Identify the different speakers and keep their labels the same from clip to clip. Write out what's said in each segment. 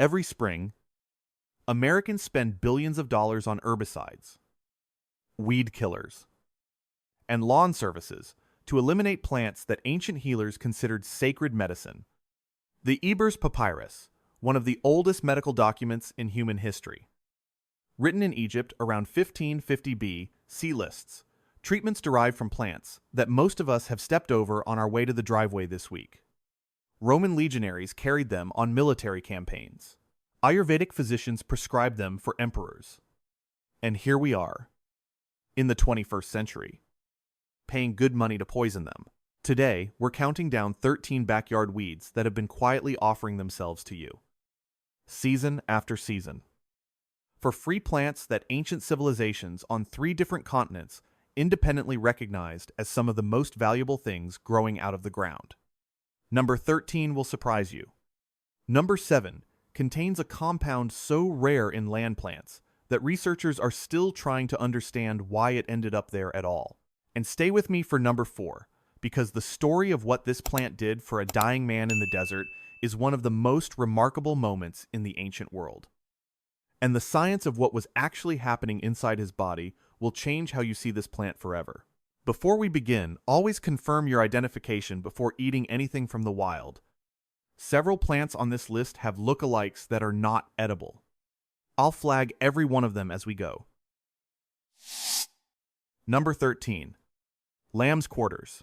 Speaker 1: Every spring, Americans spend billions of dollars on herbicides, weed killers, and lawn services to eliminate plants that ancient healers considered sacred medicine. The Ebers Papyrus, one of the oldest medical documents in human history, written in Egypt around 1550 BC, lists treatments derived from plants that most of us have stepped over on our way to the driveway this week. Roman legionaries carried them on military campaigns. Ayurvedic physicians prescribed them for emperors. And here we are, in the 21st century, paying good money to poison them. Today, we're counting down 13 backyard weeds that have been quietly offering themselves to you, season after season. For free plants that ancient civilizations on 3 different continents independently recognized as some of the most valuable things growing out of the ground. Number 13 will surprise you. Number 7 contains a compound so rare in land plants that researchers are still trying to understand why it ended up there at all. And stay with me for number 4, because the story of what this plant did for a dying man in the desert is one of the most remarkable moments in the ancient world. And the science of what was actually happening inside his body will change how you see this plant forever. Before we begin, always confirm your identification before eating anything from the wild. Several plants on this list have lookalikes that are not edible. I'll flag every one of them as we go. Number 13. Lamb's quarters.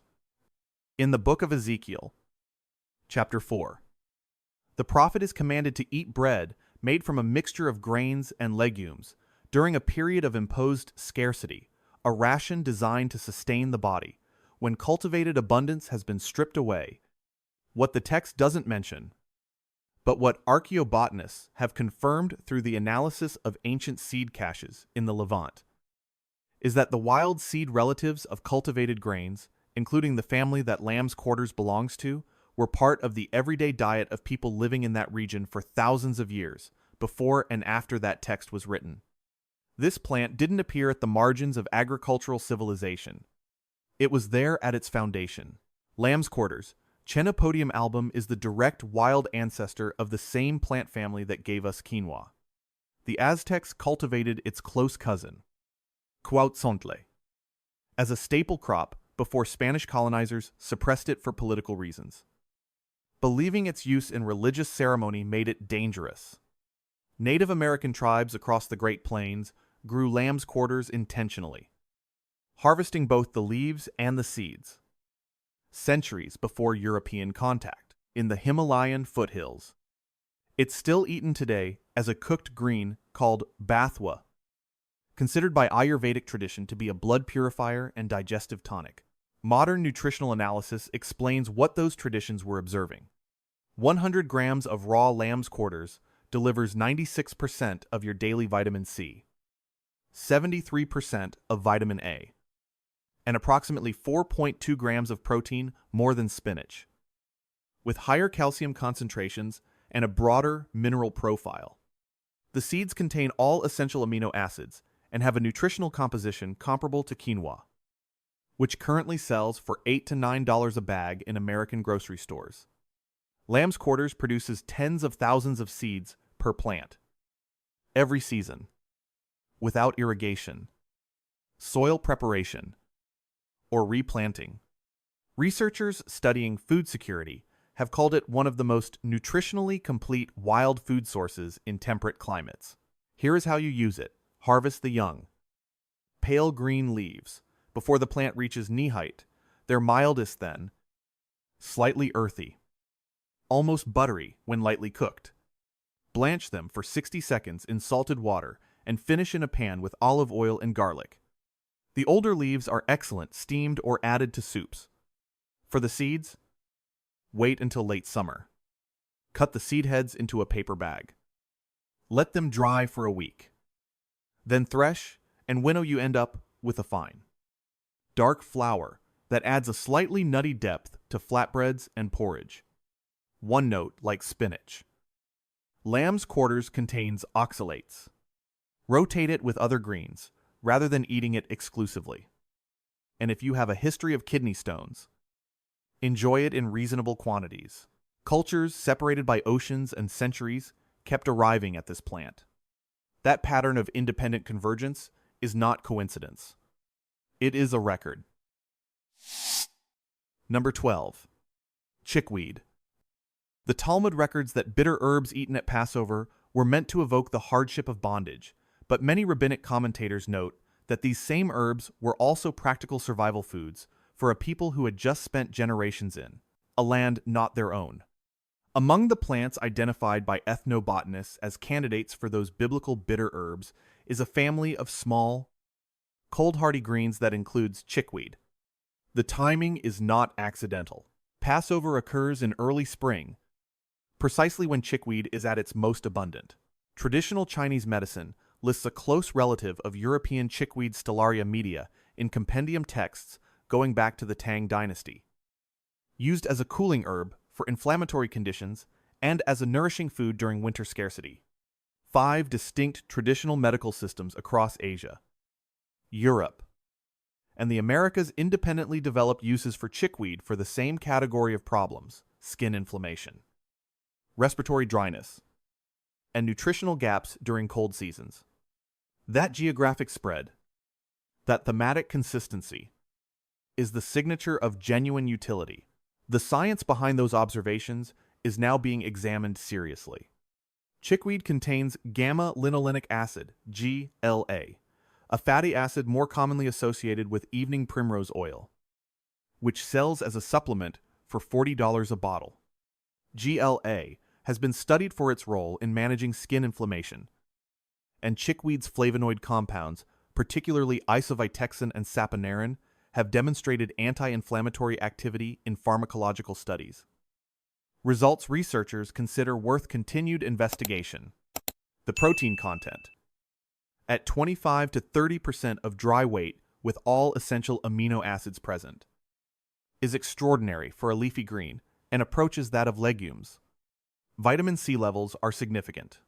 Speaker 1: In the book of Ezekiel, chapter 4, the prophet is commanded to eat bread made from a mixture of grains and legumes during a period of imposed scarcity, a ration designed to sustain the body, when cultivated abundance has been stripped away. What the text doesn't mention, but what archaeobotanists have confirmed through the analysis of ancient seed caches in the Levant, is that the wild seed relatives of cultivated grains, including the family that lamb's quarters belongs to, were part of the everyday diet of people living in that region for thousands of years, before and after that text was written. This plant didn't appear at the margins of agricultural civilization. It was there at its foundation. Lamb's quarters, Chenopodium album, is the direct wild ancestor of the same plant family that gave us quinoa. The Aztecs cultivated its close cousin, Cuauhtzontle, as a staple crop before Spanish colonizers suppressed it for political reasons. Believing its use in religious ceremony made it dangerous. Native American tribes across the Great Plains grew lamb's quarters intentionally, harvesting both the leaves and the seeds. Centuries before European contact, in the Himalayan foothills. It's still eaten today as a cooked green called bathwa, considered by Ayurvedic tradition to be a blood purifier and digestive tonic. Modern nutritional analysis explains what those traditions were observing. 100 grams of raw lamb's quarters delivers 96% of your daily vitamin C, 73% of vitamin A, and approximately 4.2 grams of protein more than spinach, with higher calcium concentrations and a broader mineral profile. The seeds contain all essential amino acids and have a nutritional composition comparable to quinoa, which currently sells for $8 to $9 a bag in American grocery stores. Lamb's quarters produces tens of thousands of seeds per plant, every season, without irrigation, soil preparation, or replanting. Researchers studying food security have called it one of the most nutritionally complete wild food sources in temperate climates. Here is how you use it. Harvest the young, pale green leaves. Before the plant reaches knee height, they're mildest then, slightly earthy, almost buttery when lightly cooked. Blanch them for 60 seconds in salted water and finish in a pan with olive oil and garlic. The older leaves are excellent steamed or added to soups. For the seeds, wait until late summer. Cut the seed heads into a paper bag. Let them dry for a week. Then thresh and winnow. You end up with a fine, dark flour that adds a slightly nutty depth to flatbreads and porridge. One note like spinach. Lamb's quarters contains oxalates. Rotate it with other greens, rather than eating it exclusively. And if you have a history of kidney stones, enjoy it in reasonable quantities. Cultures separated by oceans and centuries kept arriving at this plant. That pattern of independent convergence is not coincidence. It is a record. Number 12. Chickweed. The Talmud records that bitter herbs eaten at Passover were meant to evoke the hardship of bondage, but many rabbinic commentators note that these same herbs were also practical survival foods for a people who had just spent generations in a land not their own. Among the plants identified by ethnobotanists as candidates for those biblical bitter herbs is a family of small, cold-hardy greens that includes chickweed. The timing is not accidental. Passover occurs in early spring, precisely when chickweed is at its most abundant. Traditional Chinese medicine lists a close relative of European chickweed Stellaria media in compendium texts going back to the Tang dynasty. Used as a cooling herb for inflammatory conditions and as a nourishing food during winter scarcity. 5 distinct traditional medical systems across Asia, Europe, and the Americas independently developed uses for chickweed for the same category of problems: skin inflammation, respiratory dryness, and nutritional gaps during cold seasons. That geographic spread, that thematic consistency, is the signature of genuine utility. The science behind those observations is now being examined seriously. Chickweed contains gamma-linolenic acid, GLA, a fatty acid more commonly associated with evening primrose oil, which sells as a supplement for $40 a bottle. GLA has been studied for its role in managing skin inflammation, and chickweed's flavonoid compounds, particularly isovitexin and saponarin, have demonstrated anti-inflammatory activity in pharmacological studies. Results researchers consider worth continued investigation. The protein content, at 25 to 30% of dry weight with all essential amino acids present, is extraordinary for a leafy green and approaches that of legumes. Vitamin C levels are significant,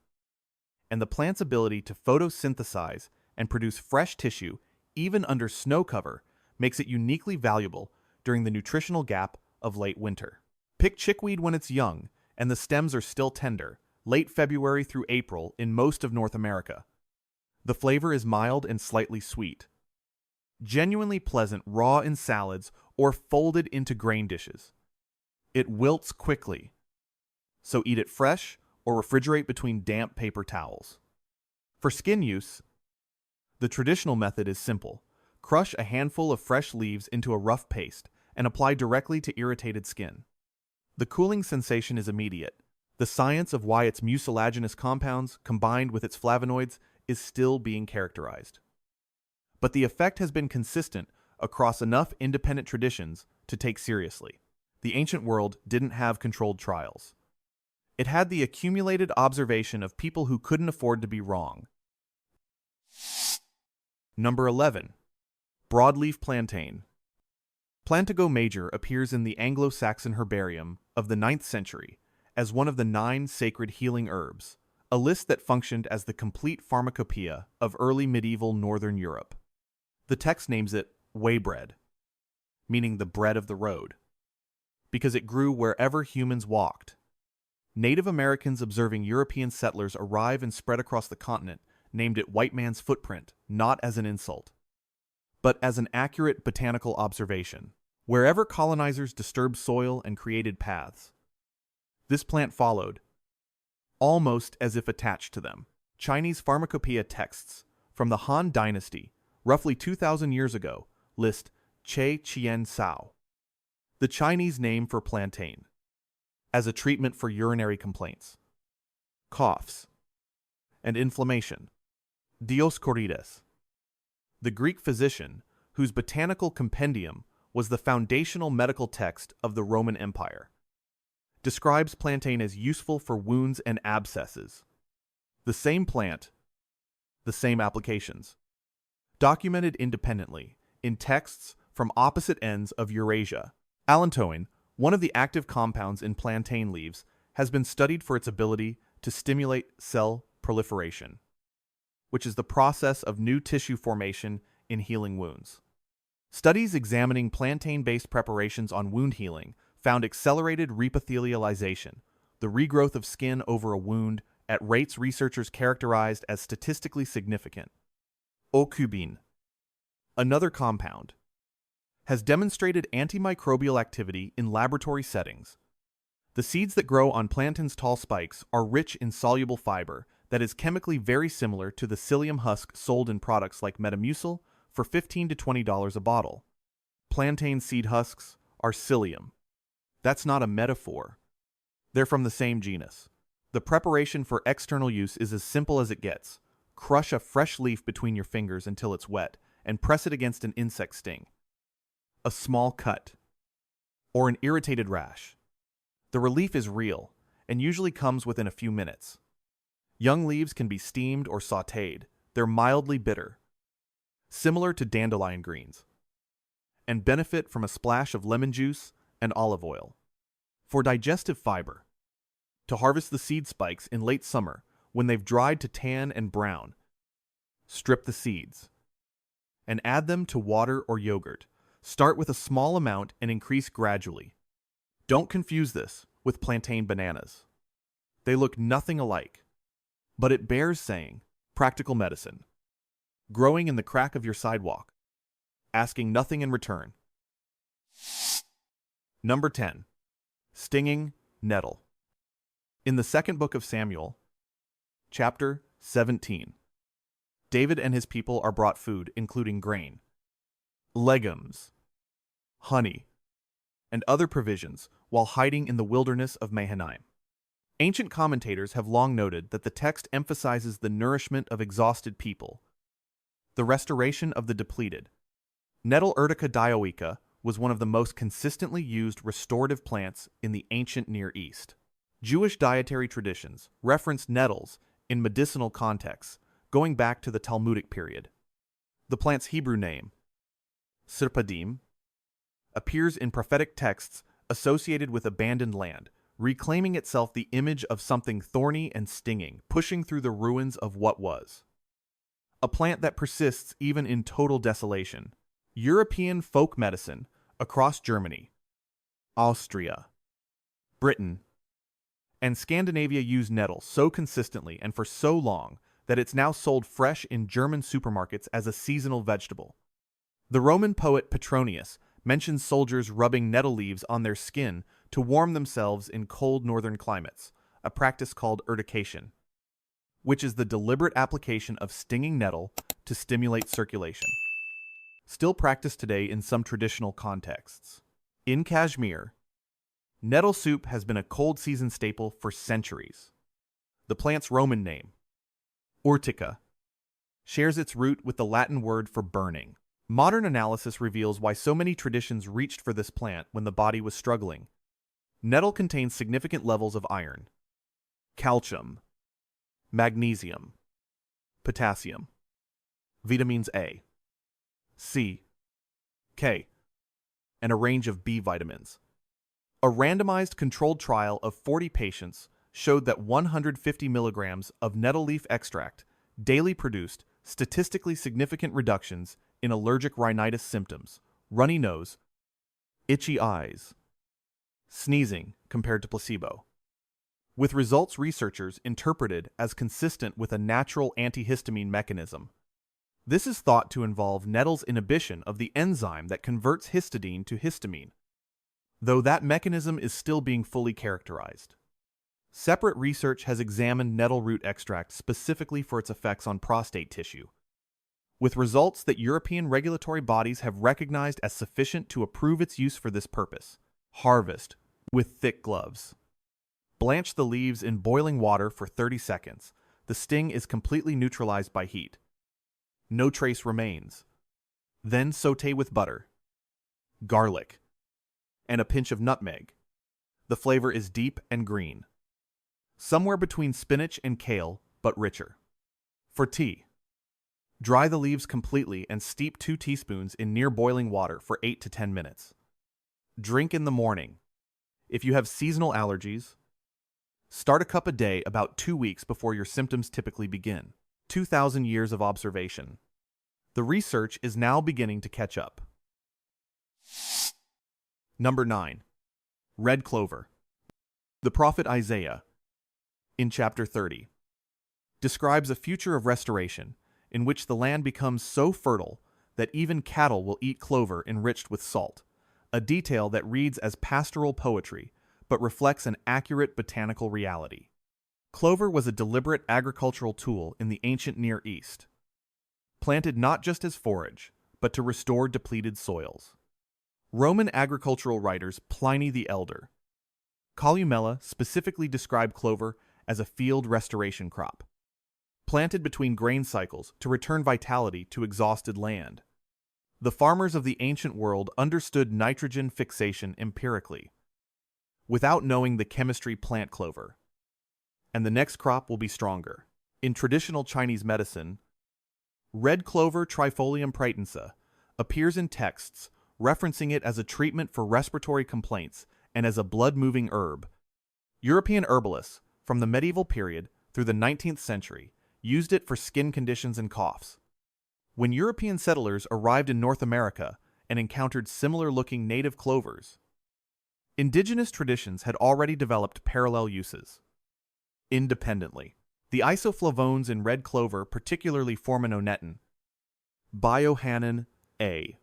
Speaker 1: and the plant's ability to photosynthesize and produce fresh tissue even under snow cover makes it uniquely valuable during the nutritional gap of late winter. Pick chickweed when it's young and the stems are still tender, late February through April in most of North America. The flavor is mild and slightly sweet, genuinely pleasant raw in salads or folded into grain dishes. It wilts quickly, so eat it fresh or refrigerate between damp paper towels. For skin use, the traditional method is simple. Crush a handful of fresh leaves into a rough paste and apply directly to irritated skin. The cooling sensation is immediate. The science of why its mucilaginous compounds, combined with its flavonoids, is still being characterized. But the effect has been consistent across enough independent traditions to take seriously. The ancient world didn't have controlled trials. It had the accumulated observation of people who couldn't afford to be wrong. Number 11. Broadleaf plantain. Plantago major appears in the Anglo-Saxon herbarium of the 9th century as one of the 9 sacred healing herbs, a list that functioned as the complete pharmacopoeia of early medieval Northern Europe. The text names it waybread, meaning the bread of the road, because it grew wherever humans walked. Native Americans observing European settlers arrive and spread across the continent named it white man's footprint, not as an insult, but as an accurate botanical observation. Wherever colonizers disturbed soil and created paths, this plant followed, almost as if attached to them. Chinese pharmacopoeia texts from the Han Dynasty, roughly 2,000 years ago, list Che Chien Sao, the Chinese name for plantain, as a treatment for urinary complaints, coughs, and inflammation. Dioscorides, the Greek physician whose botanical compendium was the foundational medical text of the Roman Empire, describes plantain as useful for wounds and abscesses. The same plant, the same applications, documented independently in texts from opposite ends of Eurasia. Allantoin, one of the active compounds in plantain leaves, has been studied for its ability to stimulate cell proliferation, which is the process of new tissue formation in healing wounds. Studies examining plantain-based preparations on wound healing found accelerated reepithelialization, the regrowth of skin over a wound at rates researchers characterized as statistically significant. Ocubine, another compound, has demonstrated antimicrobial activity in laboratory settings. The seeds that grow on plantain's tall spikes are rich in soluble fiber that is chemically very similar to the psyllium husk sold in products like Metamucil for $15 to $20 a bottle. Plantain seed husks are psyllium. That's not a metaphor. They're from the same genus. The preparation for external use is as simple as it gets. Crush a fresh leaf between your fingers until it's wet and press it against an insect sting, a small cut, or an irritated rash. The relief is real and usually comes within a few minutes. Young leaves can be steamed or sautéed. They're mildly bitter, similar to dandelion greens, and benefit from a splash of lemon juice and olive oil. For digestive fiber, to harvest the seed spikes in late summer when they've dried to tan and brown, strip the seeds and add them to water or yogurt. Start with a small amount and increase gradually. Don't confuse this with plantain bananas. They look nothing alike, but it bears saying. Practical medicine. Growing in the crack of your sidewalk, asking nothing in return. Number 10. Stinging nettle. In the second book of Samuel, chapter 17, David and his people are brought food, including grain, legumes, honey, and other provisions, while hiding in the wilderness of Mahanaim. Ancient commentators have long noted that the text emphasizes the nourishment of exhausted people, the restoration of the depleted. Nettle Urtica dioica was one of the most consistently used restorative plants in the ancient Near East. Jewish dietary traditions reference nettles in medicinal contexts, going back to the Talmudic period. The plant's Hebrew name, sirpadim, appears in prophetic texts associated with abandoned land, reclaiming itself the image of something thorny and stinging, pushing through the ruins of what was. A plant that persists even in total desolation. European folk medicine across Germany, Austria, Britain, and Scandinavia use nettle so consistently and for so long that it's now sold fresh in German supermarkets as a seasonal vegetable. The Roman poet Petronius mentions soldiers rubbing nettle leaves on their skin to warm themselves in cold northern climates, a practice called urtication, which is the deliberate application of stinging nettle to stimulate circulation. Still practiced today in some traditional contexts. In Kashmir, nettle soup has been a cold season staple for centuries. The plant's Roman name, urtica, shares its root with the Latin word for burning. Modern analysis reveals why so many traditions reached for this plant when the body was struggling. Nettle contains significant levels of iron, calcium, magnesium, potassium, vitamins A, C, K, and a range of B vitamins. A randomized controlled trial of 40 patients showed that 150 milligrams of nettle leaf extract daily produced statistically significant reductions in allergic rhinitis symptoms, runny nose, itchy eyes, sneezing compared to placebo, with results researchers interpreted as consistent with a natural antihistamine mechanism. This is thought to involve nettle's inhibition of the enzyme that converts histidine to histamine, though that mechanism is still being fully characterized. Separate research has examined nettle root extract specifically for its effects on prostate tissue, with results that European regulatory bodies have recognized as sufficient to approve its use for this purpose. Harvest with thick gloves. Blanch the leaves in boiling water for 30 seconds. The sting is completely neutralized by heat. No trace remains. Then sauté with butter, garlic, and a pinch of nutmeg. The flavor is deep and green, somewhere between spinach and kale, but richer. For tea, dry the leaves completely and steep 2 teaspoons in near boiling water for 8 to 10 minutes. Drink in the morning. If you have seasonal allergies, start a cup a day about 2 weeks before your symptoms typically begin. 2,000 years of observation. The research is now beginning to catch up. Number 9. Red clover. The prophet Isaiah, in chapter 30, describes a future of restoration in which the land becomes so fertile that even cattle will eat clover enriched with salt, a detail that reads as pastoral poetry but reflects an accurate botanical reality. Clover was a deliberate agricultural tool in the ancient Near East, planted not just as forage, but to restore depleted soils. Roman agricultural writers Pliny the Elder, Columella specifically described clover as a field restoration crop, planted between grain cycles to return vitality to exhausted land. The farmers of the ancient world understood nitrogen fixation empirically, without knowing the chemistry plant clover, and the next crop will be stronger. In traditional Chinese medicine, red clover Trifolium pratense appears in texts referencing it as a treatment for respiratory complaints and as a blood-moving herb. European herbalists, from the medieval period through the 19th century, used it for skin conditions and coughs. When European settlers arrived in North America and encountered similar-looking native clovers, indigenous traditions had already developed parallel uses. Independently, the isoflavones in red clover, particularly forminonetin, biohanin A,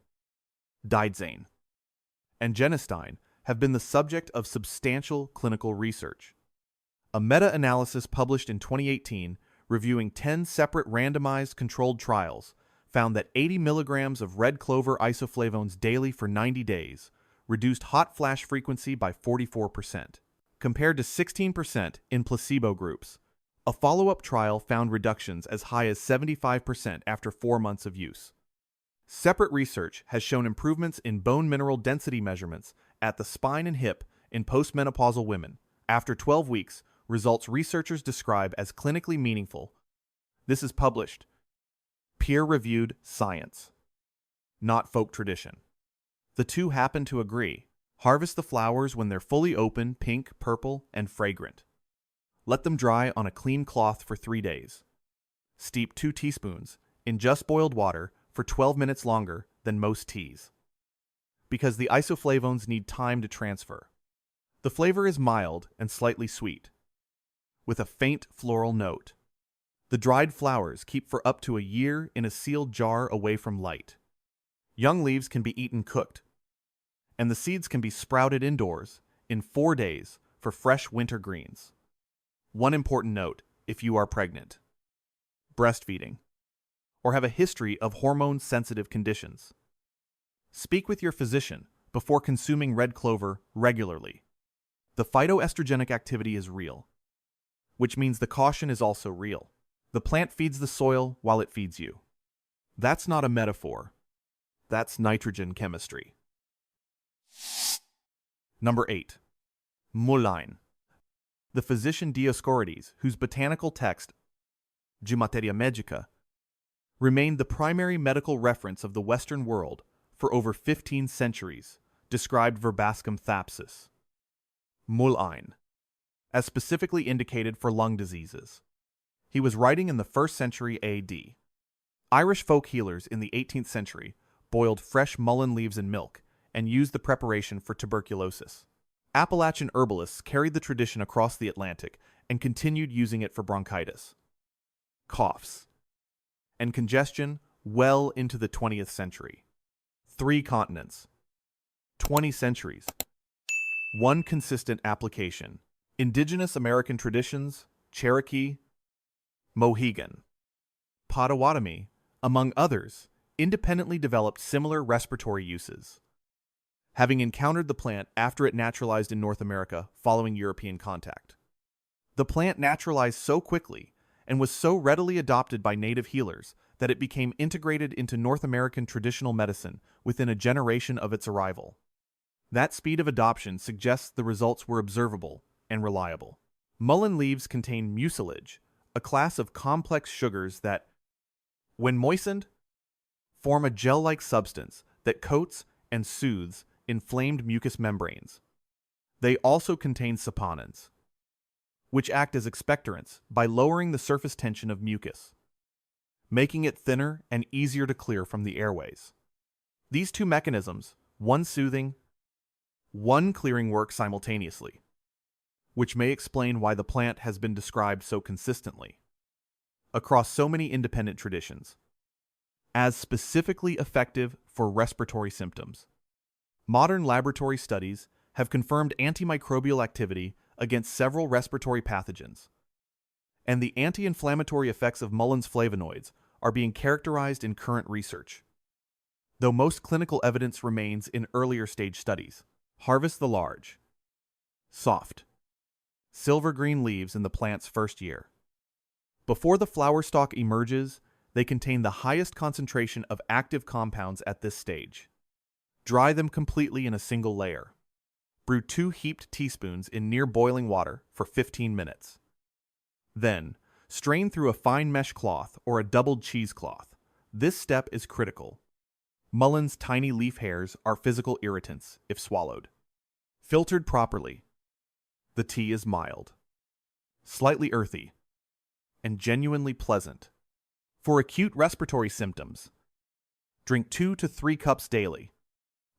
Speaker 1: didzane, and genistein, have been the subject of substantial clinical research. A meta-analysis published in 2018 reviewing 10 separate randomized controlled trials found that 80 milligrams of red clover isoflavones daily for 90 days reduced hot flash frequency by 44%, compared to 16% in placebo groups. A follow-up trial found reductions as high as 75% after 4 months of use. Separate research has shown improvements in bone mineral density measurements at the spine and hip in postmenopausal women. After 12 weeks, results researchers describe as clinically meaningful. This is published peer-reviewed science, not folk tradition. The two happen to agree. Harvest the flowers when they're fully open, pink, purple, and fragrant. Let them dry on a clean cloth for 3 days. Steep 2 teaspoons in just boiled water for 12 minutes longer than most teas, because the isoflavones need time to transfer. The flavor is mild and slightly sweet, with a faint floral note. The dried flowers keep for up to a year in a sealed jar away from light. Young leaves can be eaten cooked, and the seeds can be sprouted indoors in 4 days for fresh winter greens. One important note if you are pregnant, breastfeeding, or have a history of hormone-sensitive conditions. Speak with your physician before consuming red clover regularly. The phytoestrogenic activity is real, which means the caution is also real. The plant feeds the soil while it feeds you. That's not a metaphor. That's nitrogen chemistry. Number 8. Mullein. The physician Dioscorides, whose botanical text, De Materia Medica, remained the primary medical reference of the Western world for over 15 centuries, described Verbascum thapsus, mullein, as specifically indicated for lung diseases. He was writing in the 1st century AD. Irish folk healers in the 18th century boiled fresh mullein leaves in milk and used the preparation for tuberculosis. Appalachian herbalists carried the tradition across the Atlantic and continued using it for bronchitis, coughs, and congestion well into the 20th century. 3 continents, 20 centuries, 1 consistent application. Indigenous American traditions, Cherokee, Mohegan, Potawatomi, among others, independently developed similar respiratory uses, having encountered the plant after it naturalized in North America following European contact. The plant naturalized so quickly and was so readily adopted by native healers that it became integrated into North American traditional medicine within a generation of its arrival. That speed of adoption suggests the results were observable and reliable. Mullein leaves contain mucilage, a class of complex sugars that, when moistened, form a gel-like substance that coats and soothes inflamed mucous membranes. They also contain saponins, which act as expectorants by lowering the surface tension of mucus, making it thinner and easier to clear from the airways. These 2 mechanisms, one soothing, one clearing, work simultaneously, which may explain why the plant has been described so consistently. across so many independent traditions, as specifically effective for respiratory symptoms. Modern laboratory studies have confirmed antimicrobial activity against several respiratory pathogens, and the anti-inflammatory effects of mulleins flavonoids are being characterized in current research, though most clinical evidence remains in earlier stage studies. Harvest the large, soft, silver-green leaves in the plant's first year. Before the flower stalk emerges, they contain the highest concentration of active compounds at this stage. Dry them completely in a single layer. Brew 2 heaped teaspoons in near boiling water for 15 minutes. Then, strain through a fine mesh cloth or a doubled cheesecloth. This step is critical. Mulleins' tiny leaf hairs are physical irritants if swallowed. Filtered properly, the tea is mild, slightly earthy, and genuinely pleasant. For acute respiratory symptoms, drink 2 to 3 cups daily.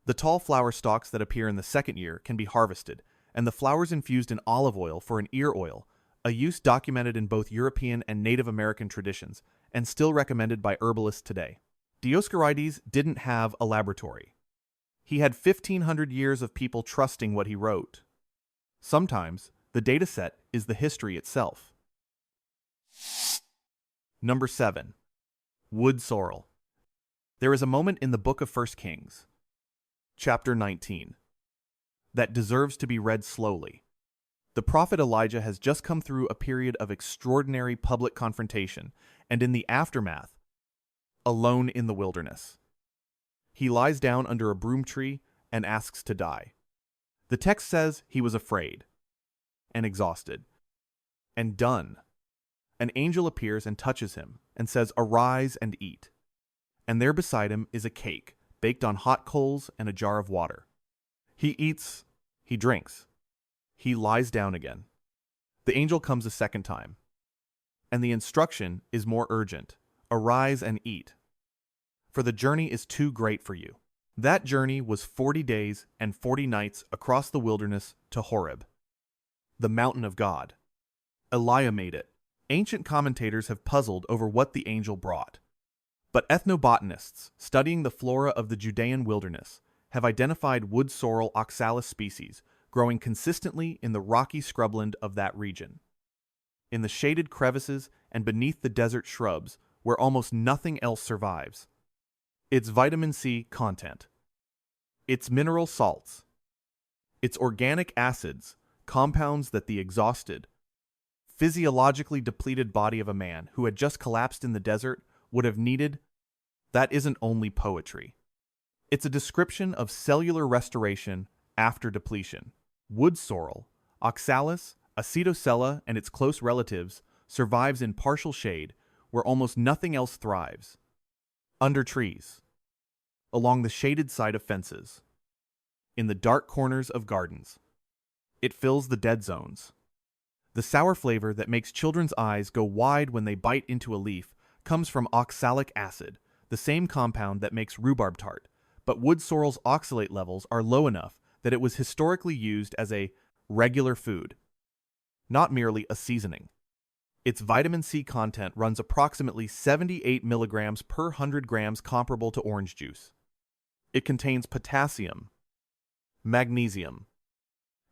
Speaker 1: The tall flower stalks that appear in the second year can be harvested, and the flowers infused in olive oil for an ear oil, a use documented in both European and Native American traditions, and still recommended by herbalists today. Dioscorides didn't have a laboratory. He had 1,500 years of people trusting what he wrote. Sometimes, the dataset is the history itself. Number 7. Wood sorrel. There is a moment in the book of 1 Kings, chapter 19, that deserves to be read slowly. The prophet Elijah has just come through a period of extraordinary public confrontation, and in the aftermath, alone in the wilderness. He lies down under a broom tree and asks to die. The text says he was afraid and exhausted and done. An angel appears and touches him and says, "Arise and eat." And there beside him is a cake baked on hot coals and a jar of water. He eats, he drinks, he lies down again. The angel comes a second time, and the instruction is more urgent. Arise and eat, for the journey is too great for you. That journey was 40 days and 40 nights across the wilderness to Horeb, the mountain of God. Elijah made it. Ancient commentators have puzzled over what the angel brought, but ethnobotanists studying the flora of the Judean wilderness have identified wood sorrel oxalis species growing consistently in the rocky scrubland of that region, in the shaded crevices and beneath the desert shrubs where almost nothing else survives. Its vitamin C content, its mineral salts, its organic acids, compounds that the exhausted, physiologically depleted body of a man who had just collapsed in the desert would have needed, that isn't only poetry. It's a description of cellular restoration after depletion. Wood sorrel, oxalis, acetosella, and its close relatives survives in partial shade where almost nothing else thrives. Under trees, along the shaded side of fences, in the dark corners of gardens. It fills the dead zones. The sour flavor that makes children's eyes go wide when they bite into a leaf comes from oxalic acid, the same compound that makes rhubarb tart, but wood sorrel's oxalate levels are low enough that it was historically used as a regular food, not merely a seasoning. Its vitamin C content runs approximately 78 milligrams per 100 grams, comparable to orange juice. It contains potassium, magnesium,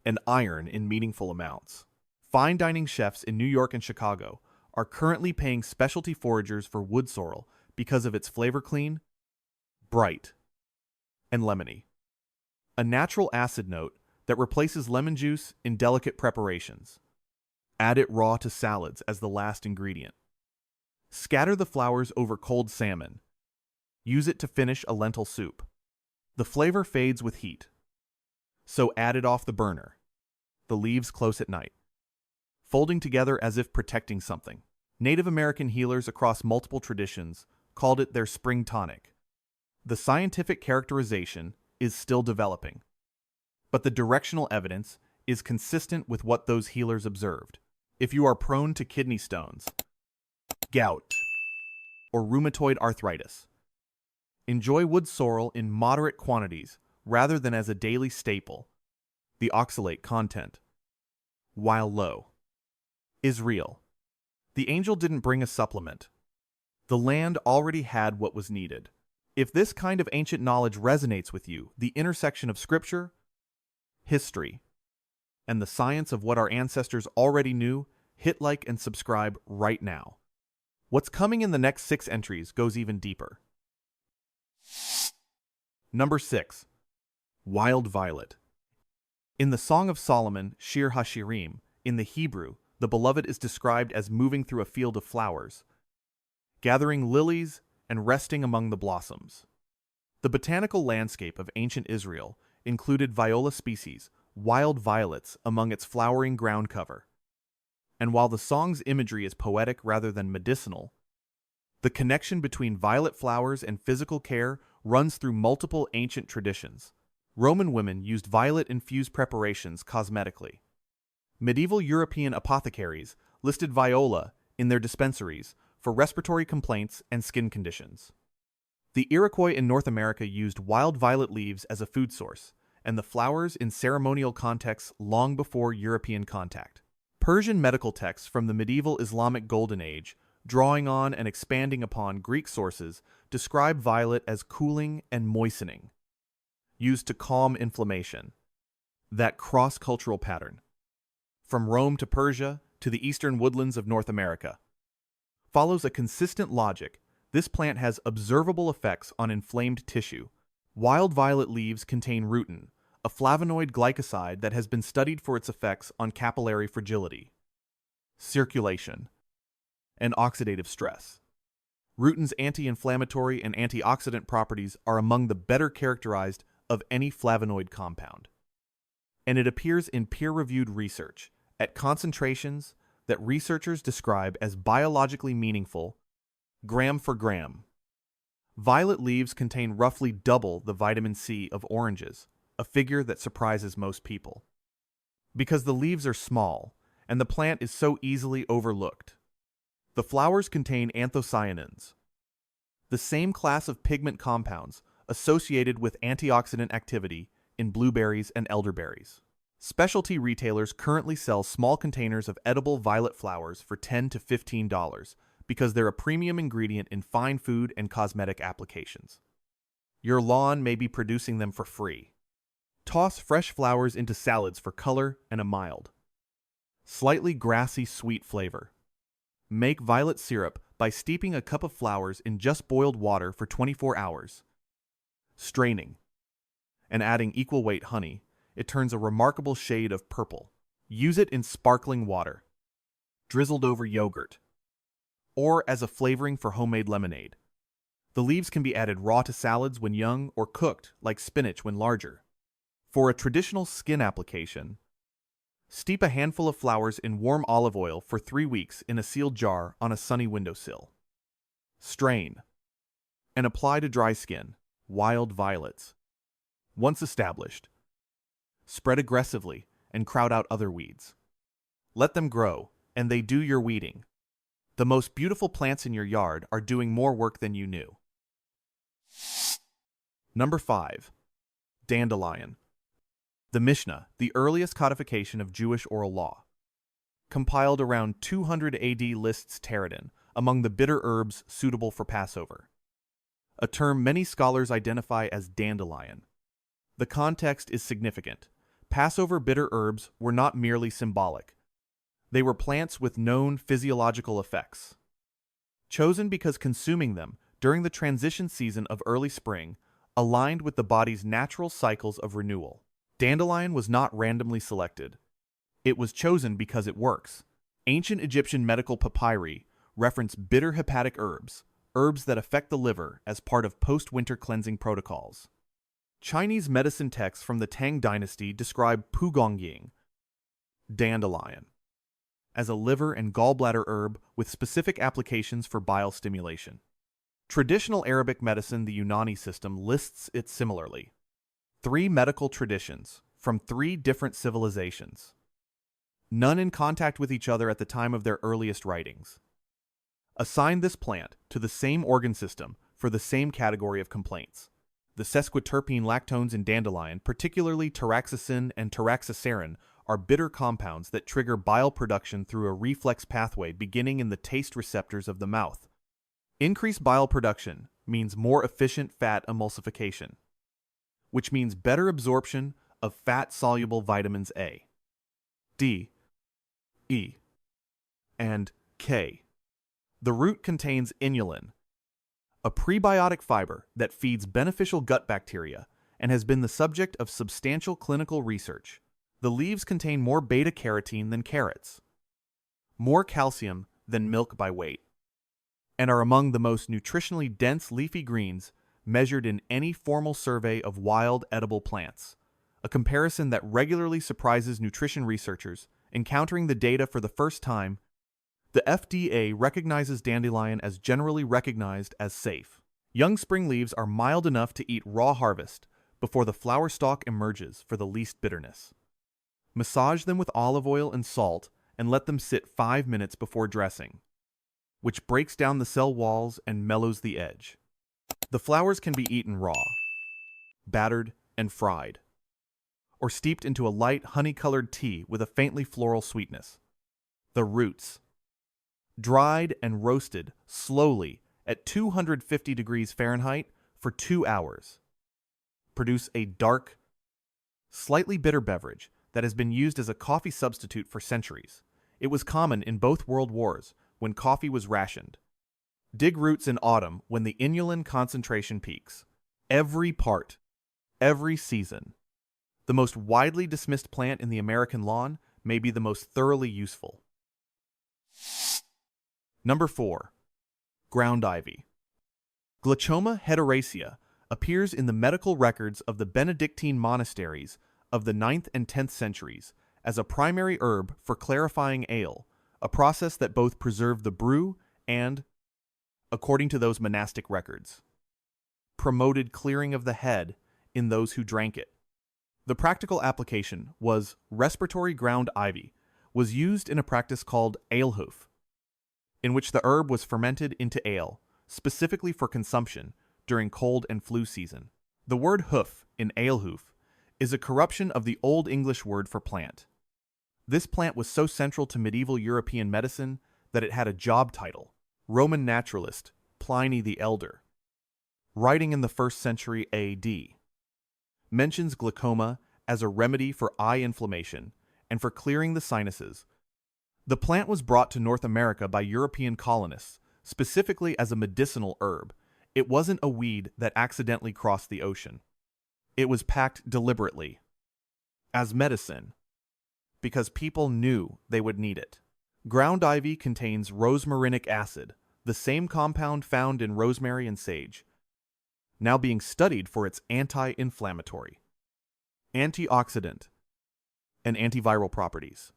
Speaker 1: and iron in meaningful amounts. Fine dining chefs in New York and Chicago are currently paying specialty foragers for wood sorrel because of its flavor: clean, bright, and lemony. A natural acid note that replaces lemon juice in delicate preparations. Add it raw to salads as the last ingredient. Scatter the flowers over cold salmon. Use it to finish a lentil soup. The flavor fades with heat, so add it off the burner. The leaves close at night, folding together as if protecting something. Native American healers across multiple traditions called it their spring tonic. The scientific characterization is still developing, but the directional evidence is consistent with what those healers observed. If you are prone to kidney stones, gout, or rheumatoid arthritis, enjoy wood sorrel in moderate quantities rather than as a daily staple. The oxalate content, while low, is real. The angel didn't bring a supplement. The land already had what was needed. If this kind of ancient knowledge resonates with you, the intersection of scripture, history, and the science of what our ancestors already knew, hit like and subscribe right now. What's coming in the next 6 entries goes even deeper. Number 6. Wild Violet. In the Song of Solomon, Shir HaShirim, in the Hebrew, the beloved is described as moving through a field of flowers, gathering lilies and resting among the blossoms. The botanical landscape of ancient Israel included viola species, wild violets, among its flowering ground cover. And while the song's imagery is poetic rather than medicinal, the connection between violet flowers and physical care runs through multiple ancient traditions. Roman women used violet-infused preparations cosmetically. Medieval European apothecaries listed viola in their dispensaries for respiratory complaints and skin conditions. The Iroquois in North America used wild violet leaves as a food source, and the flowers in ceremonial contexts long before European contact. Persian medical texts from the medieval Islamic Golden Age, drawing on and expanding upon Greek sources, describe violet as cooling and moistening, used to calm inflammation. That cross-cultural pattern, from Rome to Persia to the eastern woodlands of North America, follows a consistent logic. This plant has observable effects on inflamed tissue. Wild violet leaves contain rutin, a flavonoid glycoside that has been studied for its effects on capillary fragility, circulation, and oxidative stress. Rutin's anti-inflammatory and antioxidant properties are among the better characterized of any flavonoid compound. And it appears in peer-reviewed research at concentrations that researchers describe as biologically meaningful, gram for gram. Violet leaves contain roughly double the vitamin C of oranges, a figure that surprises most people. Because the leaves are small, and the plant is so easily overlooked. The flowers contain anthocyanins, the same class of pigment compounds associated with antioxidant activity in blueberries and elderberries. Specialty retailers currently sell small containers of edible violet flowers for $10 to $15 because they're a premium ingredient in fine food and cosmetic applications. Your lawn may be producing them for free. Toss fresh flowers into salads for color and a mild, slightly grassy sweet flavor. Make violet syrup by steeping a cup of flowers in just boiled water for 24 hours. Straining and adding equal weight honey, it turns a remarkable shade of purple. Use it in sparkling water, drizzled over yogurt, or as a flavoring for homemade lemonade. The leaves can be added raw to salads when young or cooked like spinach when larger. For a traditional skin application, steep a handful of flowers in warm olive oil for 3 weeks in a sealed jar on a sunny windowsill. Strain and apply to dry skin. Wild violets. Once established, spread aggressively and crowd out other weeds. Let them grow, and they do your weeding. The most beautiful plants in your yard are doing more work than you knew. Number 5. Dandelion. The Mishnah, the earliest codification of Jewish oral law, compiled around 200 AD, lists pteridin among the bitter herbs suitable for Passover, a term many scholars identify as dandelion. The context is significant. Passover bitter herbs were not merely symbolic. They were plants with known physiological effects, chosen because consuming them during the transition season of early spring aligned with the body's natural cycles of renewal. Dandelion was not randomly selected. It was chosen because it works. Ancient Egyptian medical papyri reference bitter hepatic herbs, herbs that affect the liver, as part of post-winter cleansing protocols. Chinese medicine texts from the Tang dynasty describe pugongying, dandelion, as a liver and gallbladder herb with specific applications for bile stimulation. Traditional Arabic medicine, the Unani system, lists it similarly. 3 medical traditions from 3 different civilizations, none in contact with each other at the time of their earliest writings, assign this plant to the same organ system for the same category of complaints. The sesquiterpene lactones in dandelion, particularly taraxacin and taraxacerin, are bitter compounds that trigger bile production through a reflex pathway beginning in the taste receptors of the mouth. Increased bile production means more efficient fat emulsification, which means better absorption of fat-soluble vitamins A, D, E, and K. The root contains inulin, a prebiotic fiber that feeds beneficial gut bacteria and has been the subject of substantial clinical research. The leaves contain more beta-carotene than carrots, more calcium than milk by weight, and are among the most nutritionally dense leafy greens measured in any formal survey of wild edible plants, a comparison that regularly surprises nutrition researchers encountering the data for the first time. The FDA recognizes dandelion as generally recognized as safe. Young spring leaves are mild enough to eat raw harvest before the flower stalk emerges for the least bitterness. Massage them with olive oil and salt and let them sit 5 minutes before dressing, which breaks down the cell walls and mellows the edge. The flowers can be eaten raw, battered, and fried, or steeped into a light honey-colored tea with a faintly floral sweetness. The roots, dried and roasted slowly at 250 degrees Fahrenheit for 2 hours, produce a dark, slightly bitter beverage that has been used as a coffee substitute for centuries. It was common in both world wars when coffee was rationed. Dig roots in autumn when the inulin concentration peaks. Every part, every season. The most widely dismissed plant in the American lawn may be the most thoroughly useful. Number 4. Ground ivy. Glaucoma heteracea appears in the medical records of the Benedictine monasteries of the 9th and 10th centuries as a primary herb for clarifying ale, a process that both preserved the brew and, according to those monastic records, promoted clearing of the head in those who drank it. The practical application was respiratory ground ivy was used in a practice called alehoof, in which the herb was fermented into ale, specifically for consumption during cold and flu season. The word hoof in alehoof is a corruption of the Old English word for plant. This plant was so central to medieval European medicine that it had a job title. Roman naturalist Pliny the Elder, writing in the 1st century AD, mentions glaucoma as a remedy for eye inflammation and for clearing the sinuses. The plant was brought to North America by European colonists, specifically as a medicinal herb. It wasn't a weed that accidentally crossed the ocean. It was packed deliberately as medicine because people knew they would need it. Ground ivy contains rosmarinic acid, the same compound found in rosemary and sage, now being studied for its anti-inflammatory, antioxidant, and antiviral properties.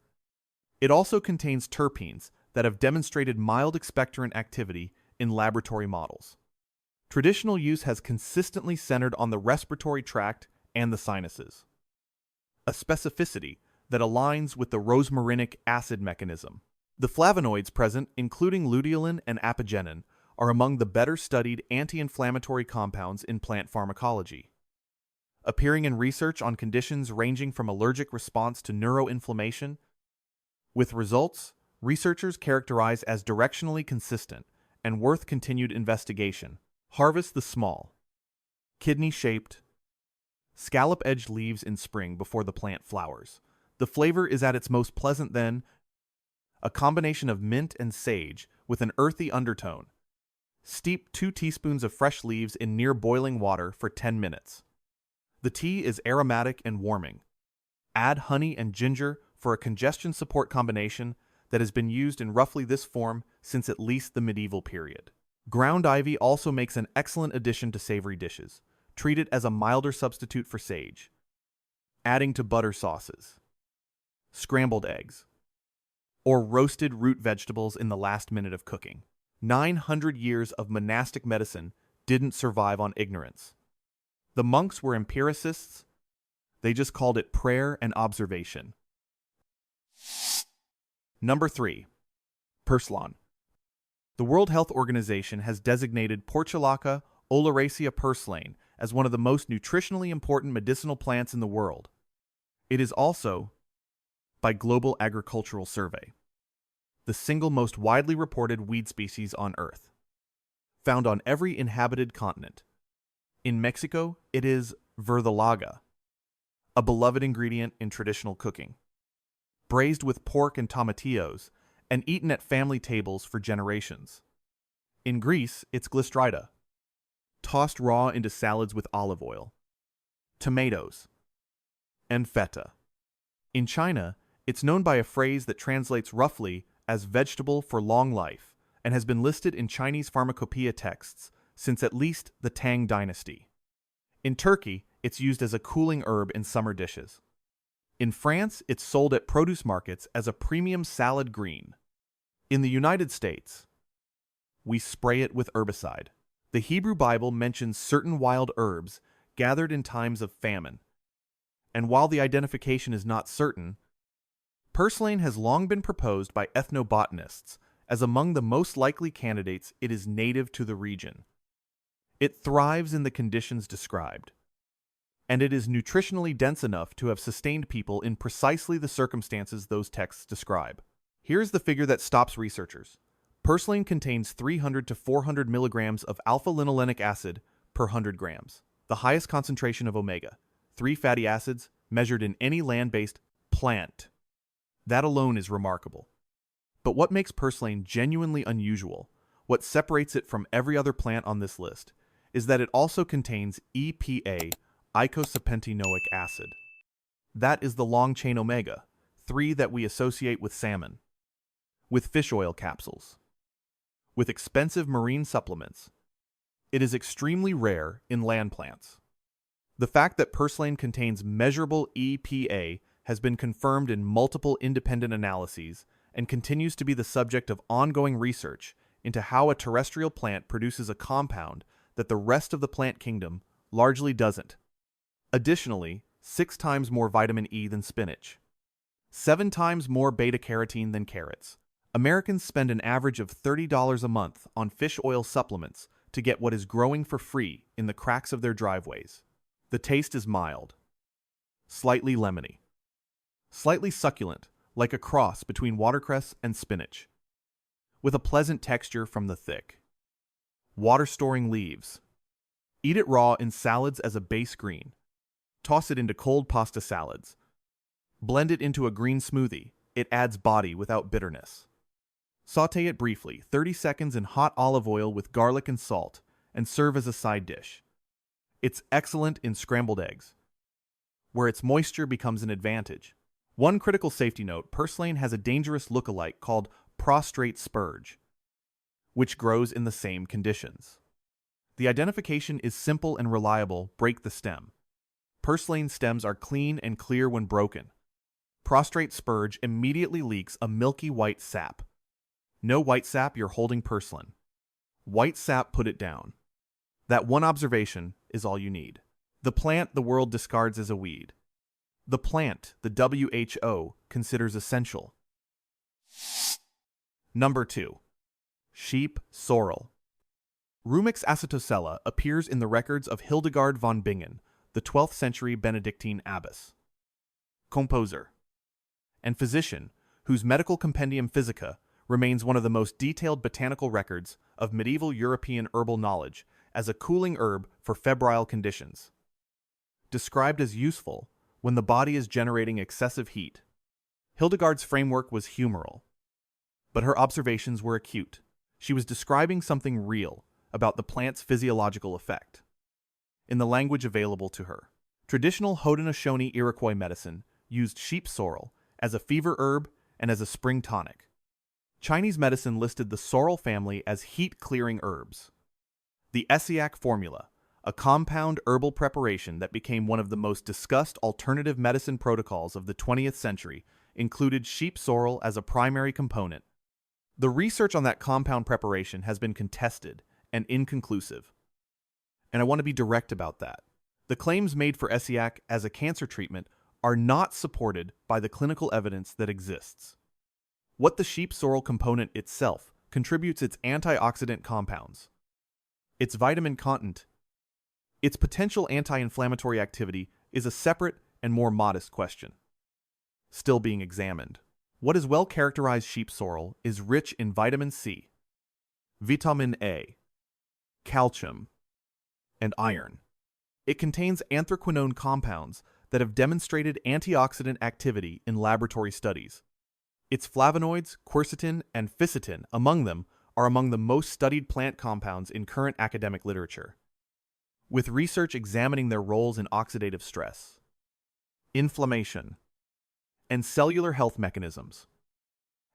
Speaker 1: It also contains terpenes that have demonstrated mild expectorant activity in laboratory models. Traditional use has consistently centered on the respiratory tract and the sinuses, a specificity that aligns with the rosmarinic acid mechanism. The flavonoids present, including luteolin and apigenin, are among the better studied anti-inflammatory compounds in plant pharmacology, appearing in research on conditions ranging from allergic response to neuroinflammation, with results researchers characterize as directionally consistent and worth continued investigation. Harvest the small, kidney-shaped, scallop-edged leaves in spring before the plant flowers. The flavor is at its most pleasant then, a combination of mint and sage with an earthy undertone. Steep 2 teaspoons of fresh leaves in near boiling water for 10 minutes. The tea is aromatic and warming. Add honey and ginger for a congestion support combination that has been used in roughly this form since at least the medieval period. Ground ivy also makes an excellent addition to savory dishes. Treat it as a milder substitute for sage, adding to butter sauces, scrambled eggs, or roasted root vegetables in the last minute of cooking. 900 years of monastic medicine didn't survive on ignorance. The monks were empiricists. They just called it prayer and observation. Number 3. Purslane. The World Health Organization has designated Portulaca oleracea purslane as one of the most nutritionally important medicinal plants in the world. It is also by Global Agricultural Survey, the single most widely reported weed species on Earth, found on every inhabited continent. In Mexico, it is verdolaga, a beloved ingredient in traditional cooking, braised with pork and tomatillos, and eaten at family tables for generations. In Greece, it's glystrida, tossed raw into salads with olive oil, tomatoes, and feta. In China, it's known by a phrase that translates roughly as vegetable for long life and has been listed in Chinese pharmacopoeia texts since at least the Tang dynasty. In Turkey, it's used as a cooling herb in summer dishes. In France, it's sold at produce markets as a premium salad green. In the United States, we spray it with herbicide. The Hebrew Bible mentions certain wild herbs gathered in times of famine. And while the identification is not certain, purslane has long been proposed by ethnobotanists as among the most likely candidates. It is native to the region. It thrives in the conditions described, and it is nutritionally dense enough to have sustained people in precisely the circumstances those texts describe. Here's the figure that stops researchers. Purslane contains 300 to 400 milligrams of alpha-linolenic acid per 100 grams, the highest concentration of omega-3 fatty acids measured in any land-based plant. That alone is remarkable. But what makes purslane genuinely unusual, what separates it from every other plant on this list, is that it also contains EPA, eicosapentaenoic acid. That is the long-chain omega-3 that we associate with salmon, with fish oil capsules, with expensive marine supplements. It is extremely rare in land plants. The fact that purslane contains measurable EPA has been confirmed in multiple independent analyses and continues to be the subject of ongoing research into how a terrestrial plant produces a compound that the rest of the plant kingdom largely doesn't. Additionally, 6 times more vitamin E than spinach, 7 times more beta-carotene than carrots. Americans spend an average of $30 a month on fish oil supplements to get what is growing for free in the cracks of their driveways. The taste is mild, slightly lemony, slightly succulent, like a cross between watercress and spinach, with a pleasant texture from the thick, water-storing leaves. Eat it raw in salads as a base green. Toss it into cold pasta salads. Blend it into a green smoothie. It adds body without bitterness. Sauté it briefly, 30 seconds in hot olive oil with garlic and salt, and serve as a side dish. It's excellent in scrambled eggs, where its moisture becomes an advantage. One critical safety note: purslane has a dangerous look-alike called prostrate spurge, which grows in the same conditions. The identification is simple and reliable. Break the stem. Purslane stems are clean and clear when broken. Prostrate spurge immediately leaks a milky white sap. No white sap, you're holding purslane. White sap, put it down. That one observation is all you need. The plant the world discards as a weed. The plant the WHO considers essential. Number 2. Sheep sorrel. Rumex acetosella appears in the records of Hildegard von Bingen, the 12th century Benedictine abbess, composer, and physician whose medical compendium Physica remains one of the most detailed botanical records of medieval European herbal knowledge as a cooling herb for febrile conditions. Described as useful when the body is generating excessive heat, Hildegard's framework was humoral, but her observations were acute. She was describing something real about the plant's physiological effect. In the language available to her, traditional Haudenosaunee Iroquois medicine used sheep sorrel as a fever herb and as a spring tonic. Chinese medicine listed the sorrel family as heat-clearing herbs. The Essiac formula, a compound herbal preparation that became one of the most discussed alternative medicine protocols of the 20th century, included sheep sorrel as a primary component. The research on that compound preparation has been contested and inconclusive. And I want to be direct about that. The claims made for Essiac as a cancer treatment are not supported by the clinical evidence that exists. What the sheep sorrel component itself contributes its antioxidant compounds, its vitamin content, its potential anti-inflammatory activity is a separate and more modest question. still being examined. What is well-characterized sheep sorrel is rich in vitamin C, vitamin A, calcium, and iron. It contains anthraquinone compounds that have demonstrated antioxidant activity in laboratory studies. Its flavonoids, quercetin, and fisetin, among them, are among the most studied plant compounds in current academic literature, with research examining their roles in oxidative stress, inflammation, and cellular health mechanisms.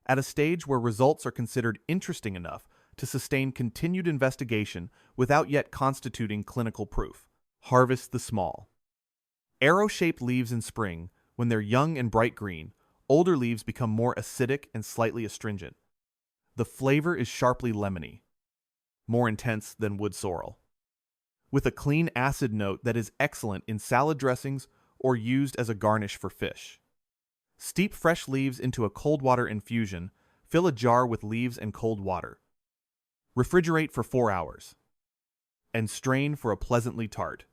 Speaker 1: At a stage where results are considered interesting enough to sustain continued investigation without yet constituting clinical proof. Harvest the small. Arrow-shaped leaves in spring, when they're young and bright green, older leaves become more acidic and slightly astringent. The flavor is sharply lemony, more intense than wood sorrel, with a clean acid note that is excellent in salad dressings or used as a garnish for fish. Steep fresh leaves into a cold water infusion, fill a jar with leaves and cold water. Refrigerate for 4 hours, and strain for a pleasantly tart,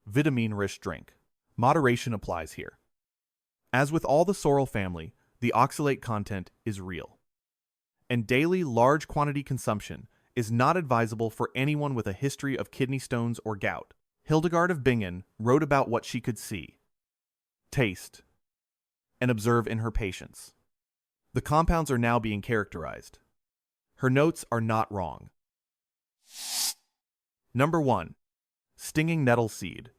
Speaker 1: vitamin-rich drink. Moderation applies here. As with all the sorrel family, the oxalate content is real, and daily large quantity consumption is not advisable for anyone with a history of kidney stones or gout. Hildegard of Bingen wrote about what she could see, taste, and observe in her patients. The compounds are now being characterized. Her notes are not wrong. Number 1. Stinging nettle seed.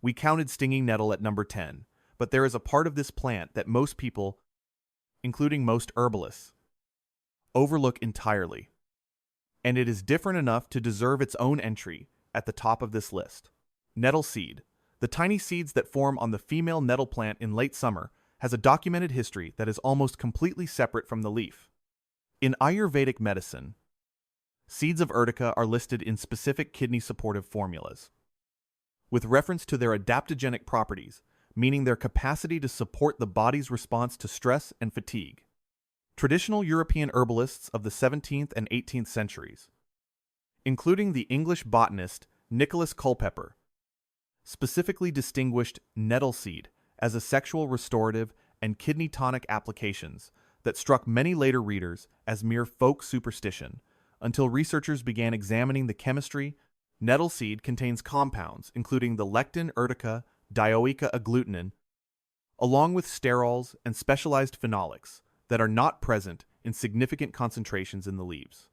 Speaker 1: We counted stinging nettle at number 10, but there is a part of this plant that most people, including most herbalists, overlook entirely, and it is different enough to deserve its own entry at the top of this list. Nettle seed. The tiny seeds that form on the female nettle plant in late summer has a documented history that is almost completely separate from the leaf. In Ayurvedic medicine, seeds of urtica are listed in specific kidney-supportive formulas, with reference to their adaptogenic properties, meaning their capacity to support the body's response to stress and fatigue. Traditional European herbalists of the 17th and 18th centuries, including the English botanist Nicholas Culpeper, specifically distinguished nettle seed as a sexual restorative and kidney tonic applications that struck many later readers as mere folk superstition until researchers began examining the chemistry. Nettle seed contains compounds including the lectin urtica dioica agglutinin, along with sterols and specialized phenolics that are not present in significant concentrations in the leaves.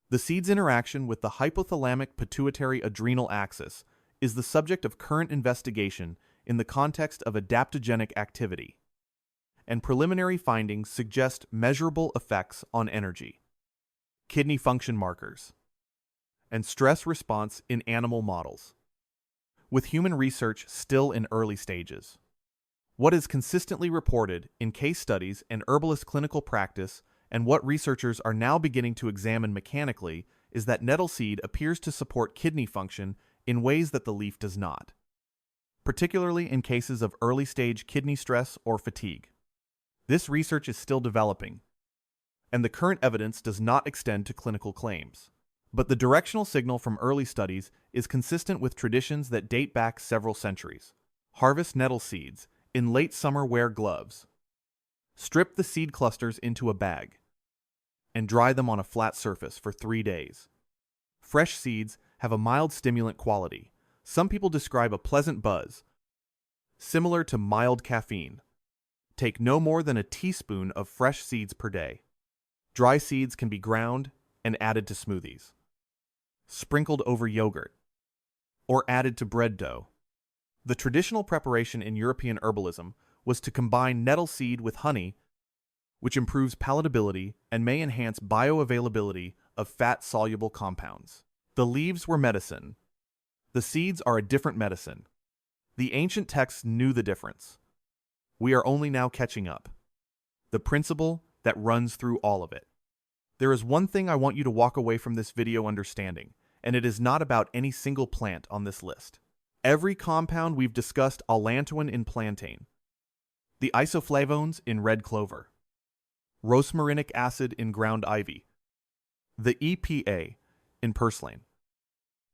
Speaker 1: The seed's interaction with the hypothalamic pituitary adrenal axis is the subject of current investigation in the context of adaptogenic activity, and preliminary findings suggest measurable effects on energy, kidney function markers, and stress response in animal models, with human research still in early stages. What is consistently reported in case studies and herbalist clinical practice, and what researchers are now beginning to examine mechanically, is that nettle seed appears to support kidney function in ways that the leaf does not, particularly in cases of early-stage kidney stress or fatigue. This research is still developing, and the current evidence does not extend to clinical claims. But the directional signal from early studies is consistent with traditions that date back several centuries. Harvest nettle seeds. In late summer, wear gloves. Strip the seed clusters into a bag and dry them on a flat surface for 3 days. Fresh seeds have a mild stimulant quality. Some people describe a pleasant buzz, similar to mild caffeine. Take no more than a teaspoon of fresh seeds per day. Dry seeds can be ground and added to smoothies, sprinkled over yogurt, or added to bread dough. The traditional preparation in European herbalism was to combine nettle seed with honey, which improves palatability and may enhance bioavailability of fat-soluble compounds. The leaves were medicine. The seeds are a different medicine. The ancient texts knew the difference. We are only now catching up. The principle that runs through all of it. There is one thing I want you to walk away from this video understanding, and it is not about any single plant on this list. Every compound we've discussed: allantoin in plantain, the isoflavones in red clover, rosmarinic acid in ground ivy, the EPA in purslane,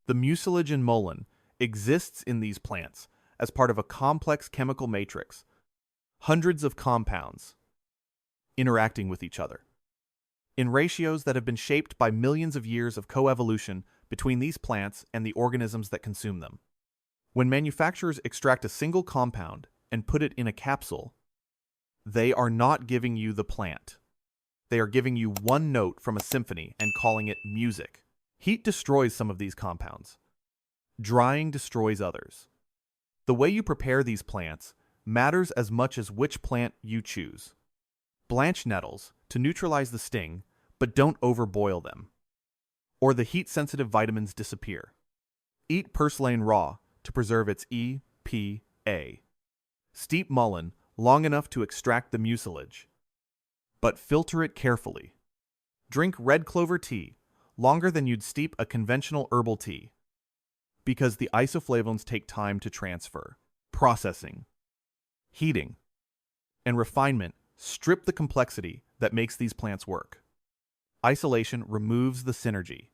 Speaker 1: the mucilage in mullein exists in these plants as part of a complex chemical matrix, hundreds of compounds interacting with each other, in ratios that have been shaped by millions of years of coevolution between these plants and the organisms that consume them. When manufacturers extract a single compound and put it in a capsule, they are not giving you the plant. They are giving you one note from a symphony and calling it music. Heat destroys some of these compounds. Drying destroys others. The way you prepare these plants matters as much as which plant you choose. Blanch nettles to neutralize the sting, but don't overboil them, or the heat-sensitive vitamins disappear. Eat purslane raw to preserve its EPA. Steep mullein long enough to extract the mucilage, but filter it carefully. Drink red clover tea longer than you'd steep a conventional herbal tea, because the isoflavones take time to transfer. Processing, heating, and refinement strip the complexity that makes these plants work. Isolation removes the synergy.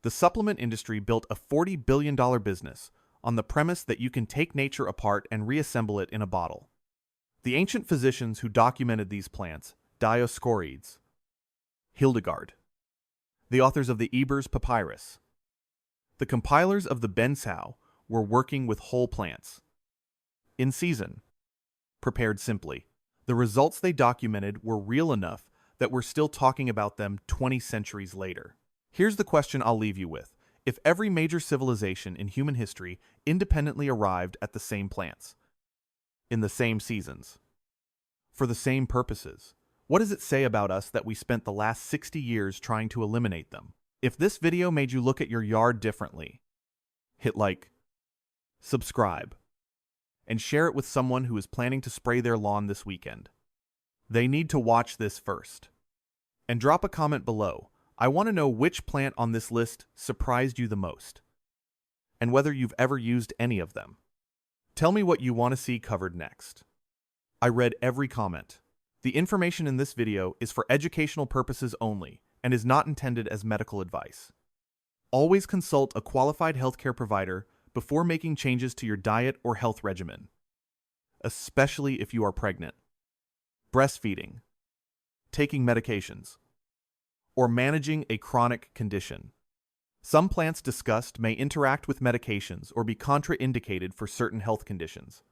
Speaker 1: The supplement industry built a $40 billion business on the premise that you can take nature apart and reassemble it in a bottle. The ancient physicians who documented these plants, Dioscorides, Hildegard, the authors of the Eber's Papyrus, the compilers of the Bensau, were working with whole plants. In season, prepared simply. The results they documented were real enough that we're still talking about them 20 centuries later. Here's the question I'll leave you with. If every major civilization in human history independently arrived at the same plants, in the same seasons, for the same purposes, what does it say about us that we spent the last 60 years trying to eliminate them? If this video made you look at your yard differently, hit like, subscribe, and share it with someone who is planning to spray their lawn this weekend. They need to watch this first. And drop a comment below. I want to know which plant on this list surprised you the most, and whether you've ever used any of them. Tell me what you want to see covered next. I read every comment. The information in this video is for educational purposes only and is not intended as medical advice. Always consult a qualified healthcare provider before making changes to your diet or health regimen, especially if you are pregnant, breastfeeding, taking medications, or managing a chronic condition. Some plants discussed may interact with medications or be contraindicated for certain health conditions.